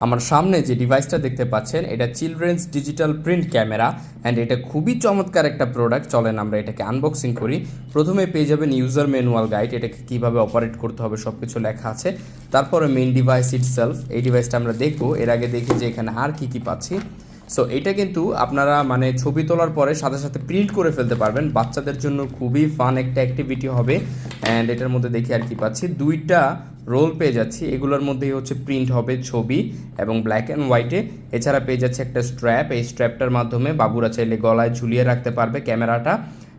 আমার সামনে যে ডিভাইসটা দেখতে পাচ্ছেন এটা children's digital print camera and এটা খুবই চমৎকার একটা প্রোডাক্ট। চলেন আমরা এটাকে আনবক্সিং করি। প্রথমে পেয়ে যাবেন ইউজার ম্যানুয়াল গাইড, এটাকে কীভাবে অপারেট করতে হবে সব কিছু লেখা আছে। তারপরে মেইন ডিভাইস ইটসেলফ, এই ডিভাইসটা আমরা দেখবো। এর আগে দেখি যে এখানে আর কী কী পাচ্ছি। সো এটা কিন্তু আপনারা ছবি তোলার পরে সাথে সাথে প্রিন্ট করে ফেলতে পারবেন। বাচ্চাদের জন্য খুবই ফান একটা অ্যাক্টিভিটি হবে। অ্যান্ড এটার মধ্যে দেখি আর কি পাচ্ছি, দুইটা রোল পেয়ে যাচ্ছি, এগুলোর মধ্যেই প্রিন্ট হবে ছবি এবং ব্ল্যাক অ্যান্ড হোয়াইটে। এছাড়া পেয়ে যাচ্ছে একটা স্ট্র্যাপ, এই স্ট্র্যাপটার মাধ্যমে বাবুরা চাইলে গলায় ঝুলিয়ে রাখতে পারবে ক্যামেরাটা,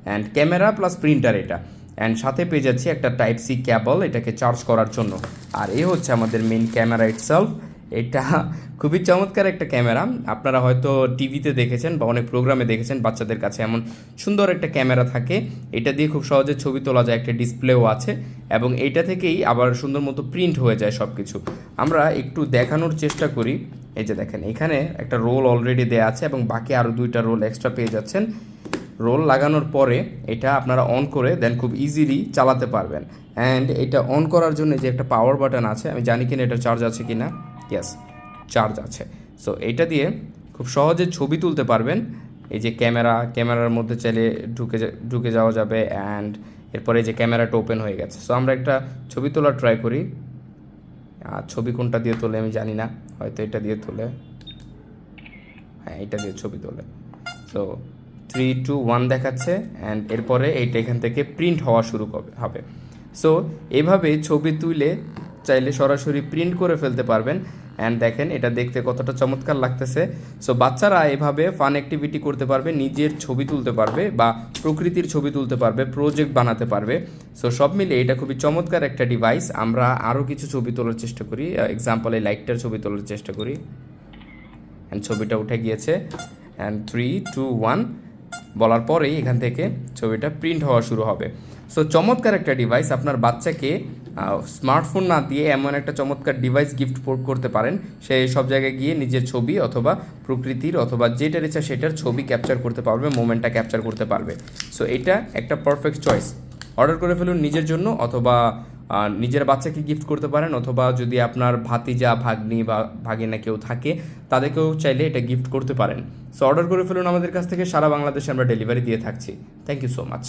অ্যান্ড ক্যামেরা প্লাস প্রিন্টার এটা। অ্যান্ড সাথে পেয়ে যাচ্ছি একটা টাইপ সি ক্যাবল এটাকে চার্জ করার জন্য। আর এই হচ্ছে আমাদের মেইন ক্যামেরা ইটসেলফ। এটা খুবই চমৎকার একটা ক্যামেরা, আপনারা হয়তো টিভিতে দেখেছেন বা অনেক প্রোগ্রামে দেখেছেন বাচ্চাদের কাছে এমন সুন্দর একটা ক্যামেরা থাকে। এটা দিয়ে খুব সহজে ছবি তোলা যায়, একটা ডিসপ্লেও আছে এবং এইটা থেকেই আবার সুন্দর মতো প্রিন্ট হয়ে যায় সব কিছু। আমরা একটু দেখানোর চেষ্টা করি। এই যে দেখেন, এখানে একটা রোল অলরেডি দেওয়া আছে এবং বাকি আরও দুইটা রোল এক্সট্রা পেয়ে যাচ্ছেন। রোল লাগানোর পরে এটা আপনারা অন করে দেন খুব ইজিলি চালাতে পারবেন। অ্যান্ড এটা অন করার জন্য যে একটা পাওয়ার বাটন আছে, আমি জানি কিনা এটা চার্জ আছে কি না, ইয়েস চার্জ আছে। সো এইটা দিয়ে খুব সহজে ছবি তুলতে পারবেন। এই যে ক্যামেরার মধ্যে চাইলে ঢুকে যাওয়া যাবে। অ্যান্ড এরপরে এই যে ক্যামেরাটা ওপেন হয়ে গেছে। সো আমরা একটা ছবি তোলার ট্রাই করি। ছবি কোনটা দিয়ে তোলে আমি জানি না, হয়তো এটা দিয়ে তোলে, হ্যাঁ এটা দিয়ে ছবি তোলে। সো 3, 2, 1 দেখাচ্ছে অ্যান্ড এরপরে এইটা এখান থেকে প্রিন্ট হওয়া শুরু হবে। সো এভাবে ছবি তুলে চাইলে সরাসরি প্রিন্ট করে ফেলতে পারবেন। অ্যান্ড দেখেন এটা দেখতে কতটা চমৎকার লাগতেছে। সো বাচ্চারা এভাবে ফান অ্যাক্টিভিটি করতে পারবে, নিজের ছবি তুলতে পারবে বা প্রকৃতির ছবি তুলতে পারবে, প্রজেক্ট বানাতে পারবে। সো সব মিলে এটা খুবই চমৎকার একটা ডিভাইস। আমরা আরও কিছু ছবি তোলার চেষ্টা করি, এক্সাম্পল এই লাইটটার ছবি তোলার চেষ্টা করি। অ্যান্ড ছবিটা উঠে গিয়েছে। অ্যান্ড 3, 2, 1 বলার পরেই এখান থেকে ছবিটা প্রিন্ট হওয়া শুরু হবে। সো চমৎকার একটা ডিভাইস, আপনার বাচ্চাকে স্মার্টফোন না দিয়ে এমন একটা চমৎকার ডিভাইস গিফট করতে পারেন। সে সব জায়গায় গিয়ে নিজের ছবি অথবা প্রকৃতির অথবা যেটার ইচ্ছা সেটার ছবি ক্যাপচার করতে পারবে, মোমেন্টটা ক্যাপচার করতে পারবে। সো এটা একটা পারফেক্ট চয়েস। অর্ডার করে ফেলুন নিজের জন্য, অথবা নিজের বাচ্চাকে গিফট করতে পারেন, অথবা যদি আপনার ভাতিজা ভাগ্নি বা ভাগিনা কেউ থাকে তাদেরকেও চাইলে এটা গিফট করতে পারেন। সো অর্ডার করে ফেলুন আমাদের কাছ থেকে, সারা বাংলাদেশে আমরা ডেলিভারি দিয়ে থাকছি। Thank you so much.